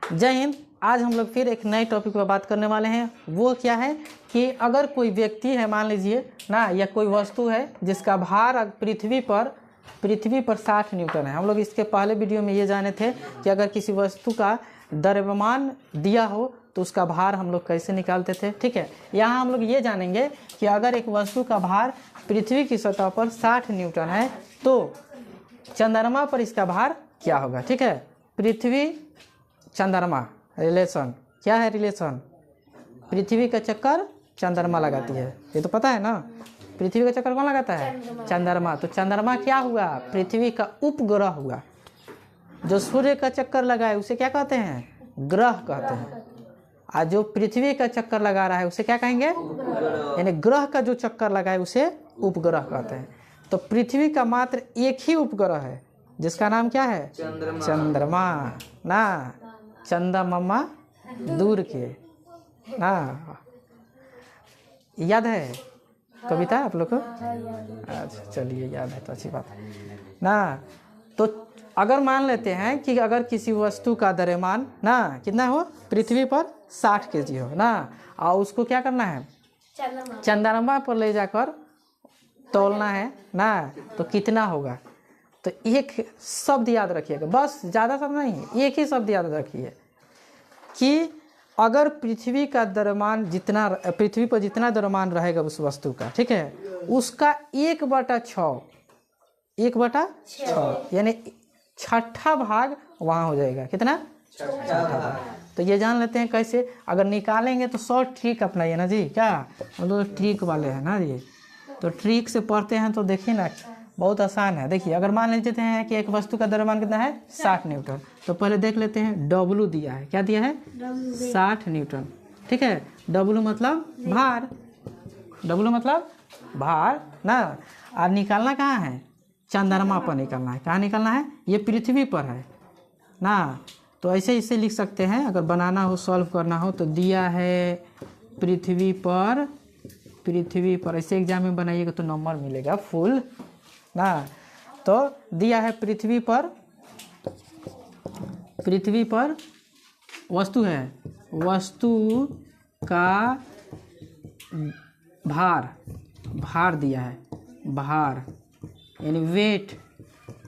जय हिंद। आज हम लोग फिर एक नए टॉपिक पर बात करने वाले हैं। वो क्या है कि अगर कोई व्यक्ति है, मान लीजिए ना, या कोई वस्तु है जिसका भार पृथ्वी पर 60 न्यूटन है। हम लोग इसके पहले वीडियो में ये जाने थे कि अगर किसी वस्तु का द्रव्यमान दिया हो तो उसका भार हम लोग कैसे निकालते थे। ठीक है, यहाँ हम लोग ये जानेंगे कि अगर एक वस्तु का भार पृथ्वी की सतह पर 60 न्यूटन है तो चंद्रमा पर इसका भार क्या होगा। ठीक है, पृथ्वी चंद्रमा रिलेशन क्या है? रिलेशन पृथ्वी का चक्कर चंद्रमा लगाती है, ये तो पता है ना। पृथ्वी का चक्कर कौन लगाता है? चंद्रमा। तो चंद्रमा क्या हुआ? पृथ्वी का उपग्रह हुआ। जो सूर्य का चक्कर लगाए उसे क्या कहते हैं? ग्रह कहते हैं। और जो पृथ्वी का चक्कर लगा रहा है उसे क्या कहेंगे? यानी ग्रह का जो चक्कर लगाए उसे उपग्रह कहते हैं। तो पृथ्वी का मात्र एक ही उपग्रह है जिसका नाम क्या है? चंद्रमा ना। चंदा मम्मा दूर के ना, याद है कविता आप लोग को? अच्छा चलिए, याद है तो अच्छी बात है ना। तो अगर मान लेते हैं कि अगर किसी वस्तु का द्रव्यमान ना कितना हो, पृथ्वी पर 60 kg हो ना, और उसको क्या करना है? चंद्रमा पर ले जाकर तौलना है ना, तो कितना होगा? तो एक शब्द याद रखिएगा, बस ज़्यादा शब्द नहीं, एक ही शब्द याद रखिए कि अगर पृथ्वी का द्रव्यमान जितना, पृथ्वी पर जितना द्रव्यमान रहेगा उस वस्तु का, ठीक है, उसका 1/6 यानी छठा भाग वहाँ हो जाएगा। कितना? छठा भाग। तो ये जान लेते हैं कैसे। अगर निकालेंगे तो 100 ट्रिक अपनाइए ना जी। क्या हम लोग ट्रिक वाले हैं ना जी, तो ट्रिक से पढ़ते हैं तो देखिए ना, बहुत आसान है। देखिए, अगर मान लेते हैं कि एक वस्तु का द्रव्यमान कितना है? 60 न्यूटन। तो पहले देख लेते हैं, W दिया है। क्या दिया है? 60 न्यूटन। ठीक है, W मतलब भार, W मतलब भार ना। और निकालना कहाँ है? चंद्रमा पर निकालना है। कहाँ निकालना है? ये पृथ्वी पर है ना। तो ऐसे इसे लिख सकते हैं, अगर बनाना हो, सॉल्व करना हो तो दिया है पृथ्वी पर, ऐसे एग्जाम में बनाइएगा तो नंबर मिलेगा फुल ना। तो दिया है पृथ्वी पर वस्तु है, वस्तु का भार दिया है, भार यानी वेट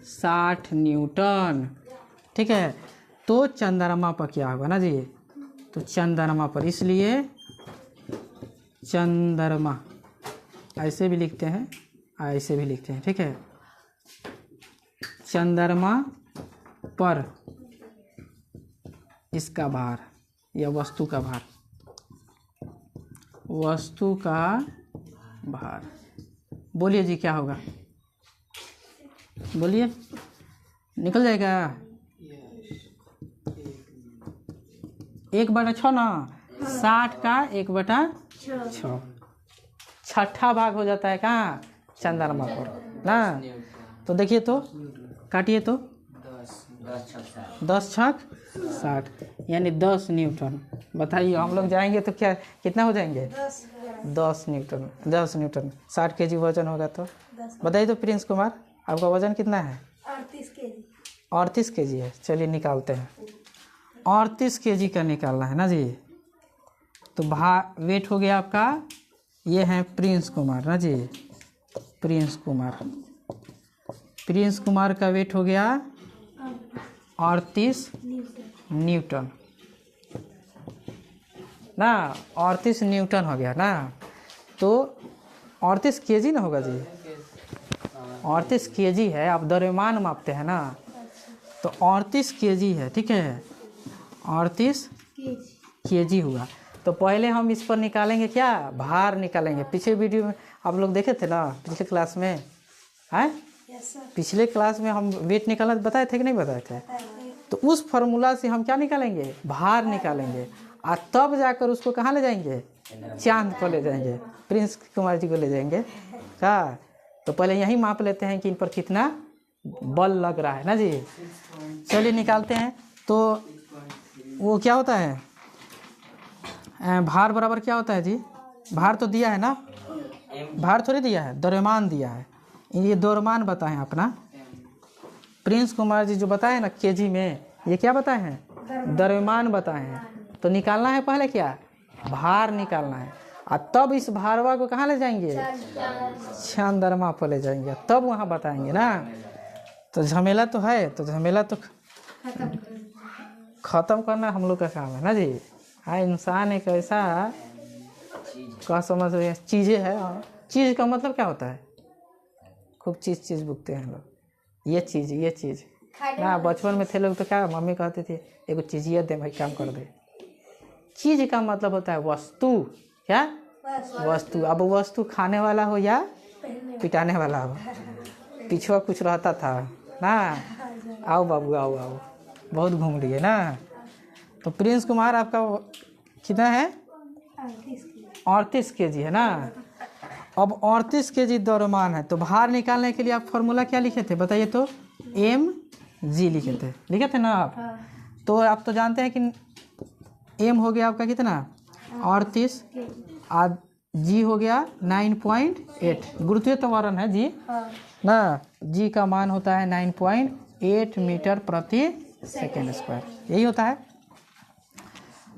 60 न्यूटन। ठीक है, तो चंद्रमा पर क्या होगा ना जी? तो चंद्रमा पर, इसलिए चंद्रमा ऐसे भी लिखते हैं, ऐसे भी लिखते हैं। ठीक है, चंद्रमा पर इसका भार या वस्तु का भार, बोलिए जी क्या होगा? बोलिए, निकल जाएगा 1/6 ना, 60 का 1/6 छठा भाग हो जाता है। कहाँ? चंद्रमा पर ना। तो देखिए, तो काटिए तो 10 छक 60 यानी 10 न्यूटन। बताइए, हम लोग जाएंगे तो क्या कितना हो जाएंगे? 10 न्यूटन। 10 न्यूटन 60 kg वजन होगा। तो बताइए तो प्रिंस कुमार, आपका वजन कितना है? 38 kg है। चलिए निकालते हैं, 38 kg का निकालना है ना जी। तो वेट हो गया आपका, ये है प्रिंस कुमार ना जी, प्रिंस कुमार का वेट हो गया 38 न्यूटन ना, 38 न्यूटन हो गया ना। तो 38 kg ना होगा जी, 38 kg है। आप द्रव्यमान मापते हैं ना, तो 38 kg है। ठीक है, 38 kg हुआ। तो पहले हम इस पर निकालेंगे क्या? भार निकालेंगे। पिछले वीडियो में आप लोग देखे थे ना, पिछले क्लास में है, पिछले क्लास में हम वेट निकालना बताए थे कि नहीं बताए थे? तो उस फॉर्मूला से हम क्या निकालेंगे? भार निकालेंगे। और तब जाकर उसको कहाँ ले जाएंगे? चांद को ले जाएंगे, प्रिंस कुमार जी को ले जाएंगे। क्या? तो पहले यही माप लेते हैं कि इन पर कितना बल लग रहा है ना जी। चलिए निकालते हैं। तो वो क्या होता है? भार बराबर क्या होता है जी? भार तो दिया है ना, भार थोड़ी दिया है, द्रव्यमान दिया है। ये द्रव्यमान बताएं अपना, प्रिंस कुमार जी जो बताए ना केजी में, ये क्या बताए हैं? द्रव्यमान बताए हैं। तो निकालना है पहले क्या, भार निकालना है, और तब इस भारवा को कहाँ ले जाएंगे, चंद्रमा पर ले जाएंगे, तब वहाँ बताएंगे ना। तो झमेला तो है, तो झमेला तो खत्म करना हम लोग का काम है ना जी। हाँ, इंसान एक ऐसा क्या समझ रहे हैं, चीज़ें है। चीज़ का मतलब क्या होता है, खूब चीज़ बुकते हैं लोग, ये चीज़ ना। बचपन में थे लोग तो क्या मम्मी कहते थे, एगो चीज़ ये दे भाई काम कर दे। चीज़ का मतलब होता है वस्तु, क्या वस्तु। अब वस्तु खाने वाला हो या पिटाने वाला हो, पिछुआ कुछ रहता था ना। आओ बाबू आओ, बहुत घूम लिए ना। तो प्रिंस कुमार आपका कितना है, 38 kg है ना। अब 38 kg द्रव्यमान है, तो भार निकालने के लिए आप फॉर्मूला क्या लिखे थे बताइए तो, mg लिखे थे ना आप। तो आप तो जानते हैं कि m हो गया आपका कितना 38, और g हो गया 9.8, गुरुत्वीय त्वरण है जी ना। g का मान होता है 9.8 मीटर प्रति सेकेंड स्क्वायर, यही होता है।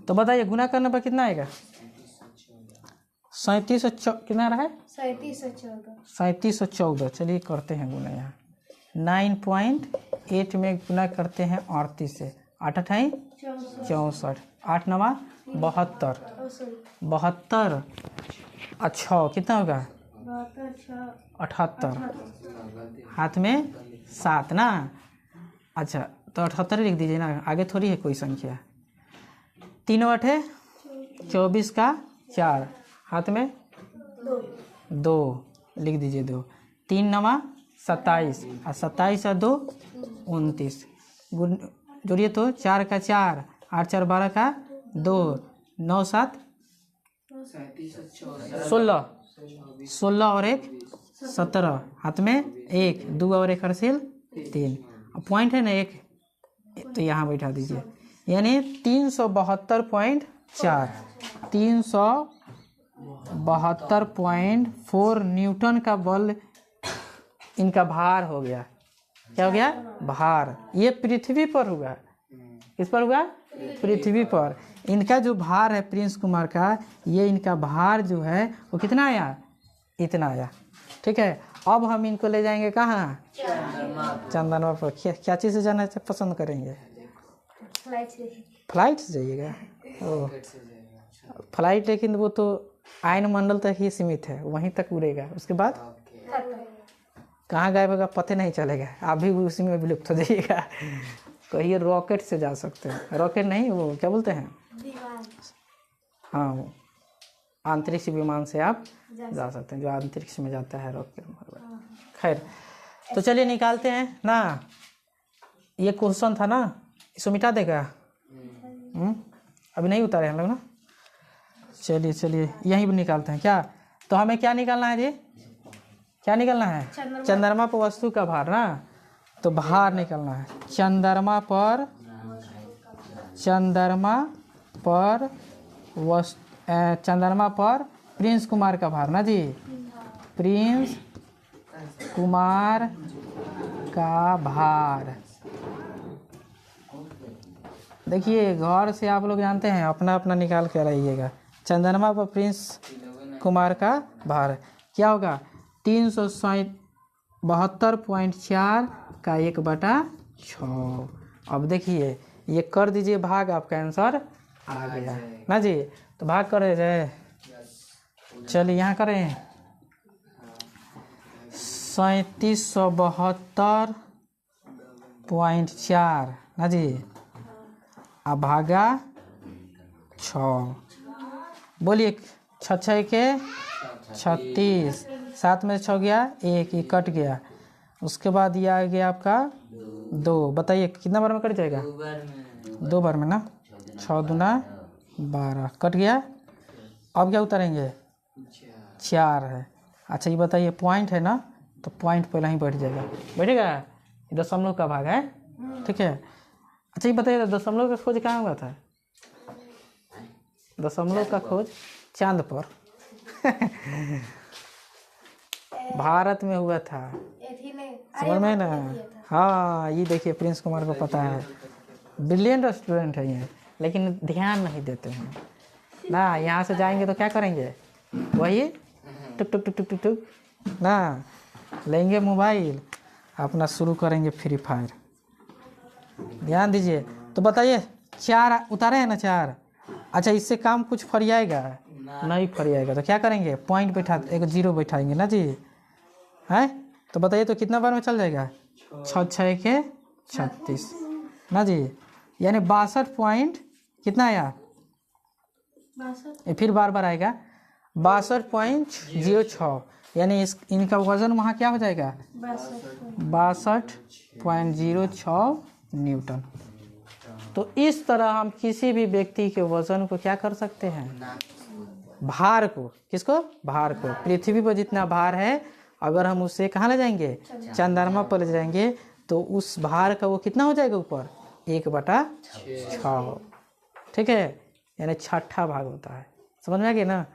तो बताइए गुना करने पर कितना आएगा, 37 कितना रहा है, 3714। चलिए करते हैं गुना, यहाँ 9.8 में गुना करते हैं 38 से, 8 अठाई 64, 8 नवा 72, अच्छा कितना होगा 78, हाथ में 7 ना। अच्छा तो 78 लिख दीजिए ना, आगे थोड़ी है कोई संख्या। 3 8 24 का 4, हाथ में 2 लिख दीजिए 2, 3 9 27, और 27 और 2 29, जोड़िए तो 4 का 4, 8 4 12 का 2, 9 7 16 और 1 17, हाथ में 1, 2 और 1 हर्षिल 3, पॉइंट है ना 1, तो यहाँ बैठा दीजिए, यानी 372.4, 372.4 न्यूटन का बल इनका भार हो गया। क्या हो गया, भार। ये पृथ्वी पर हुआ, किस पर हुआ, पृथ्वी पर। इनका जो भार है प्रिंस कुमार का, ये इनका भार जो है वो कितना आया, इतना आया। ठीक है, अब हम इनको ले जाएंगे कहाँ, चंदनवा पर। क्या चीज़ से जाना पसंद करेंगे, फ्लाइट से जाइएगा। ओह फ्लाइट, लेकिन वो तो आयन मंडल तक ही सीमित है, वहीं तक उड़ेगा, उसके बाद कहाँ गायब होगा पता नहीं चलेगा, आप भी उसी में विलुप्त हो जाइएगा। कहिए रॉकेट से जा सकते हैं, रॉकेट नहीं वो क्या बोलते हैं, हाँ अंतरिक्ष विमान से आप जा सकते हैं, जो अंतरिक्ष में जाता है रॉकेट। खैर तो चलिए निकालते हैं ना, ये क्वेश्चन था ना, इसको मिटा देगा। अभी नहीं उतारे हम लोग ना, चलिए यहीं पर निकालते हैं क्या। तो हमें क्या निकालना है जी, क्या निकालना है, चंद्रमा पर वस्तु का भार ना। तो भार निकालना है चंद्रमा पर प्रिंस कुमार का भार ना जी, प्रिंस कुमार का भार। देखिए घर से आप लोग जानते हैं अपना अपना निकाल के रहिएगा। चंद्रमा पर प्रिंस कुमार का भार क्या होगा, 372.4 का 1/6। अब देखिए ये कर दीजिए भाग, आपका आंसर आ गया ना जी। तो भाग करे जाए, चलिए यहाँ करें 3772.4 ना जी, अब भागा 6, बोलिए 6 6 के 36, 7 में 6 गया 1, ये कट गया। उसके बाद ये आ गया आपका 2, बताइए कितना बार में कट जाएगा, 2 बार में ना, 6 दूना 12 कट गया। अब क्या उतारेंगे, 4 है। अच्छा ये बताइए पॉइंट है ना, तो पॉइंट पहले ही बैठ जाएगा, बैठेगा, दशमलव का भाग है, ठीक है। अच्छा ये बताइए दशमलव का खोज कहाँ हुआ था, दशमलव का खोज चांद पर भारत में हुआ था, समझ में ना। हाँ ये देखिए प्रिंस कुमार को पता है, ब्रिलियंट स्टूडेंट है ये, लेकिन ध्यान नहीं देते हैं ना। यहाँ से जाएंगे तो क्या करेंगे, वही टुक टुक टुक टुक टुक टुक ना, लेंगे मोबाइल अपना शुरू करेंगे फ्री फायर। ध्यान दीजिए। तो बताइए 4 उतारे हैं ना 4, अच्छा इससे काम कुछ फरियाएगा नहीं फरियाएगा, तो क्या करेंगे, पॉइंट बैठा एक 0 बैठाएंगे ना जी, है। तो बताइए तो कितना बार में चल जाएगा, 6 6 के 36 ना जी, यानी 62 पॉइंट कितना आया, ये फिर बार बार आएगा 62.06, यानी इनका वजन वहाँ क्या हो जाएगा 62.06 न्यूटन। तो इस तरह हम किसी भी व्यक्ति के वजन को क्या कर सकते हैं, भार को, किसको, भार को, पृथ्वी पर जितना भार है अगर हम उसे कहाँ ले जाएंगे, चंद्रमा पर ले जाएंगे, तो उस भार का वो कितना हो जाएगा ऊपर 1/6, ठीक है, यानी 6ठा भाग होता है। समझ में आ गया ना।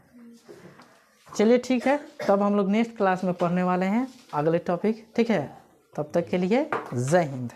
चलिए ठीक है, तब हम लोग नेक्स्ट क्लास में पढ़ने वाले हैं अगले टॉपिक, ठीक है। तब तक के लिए जय हिंद।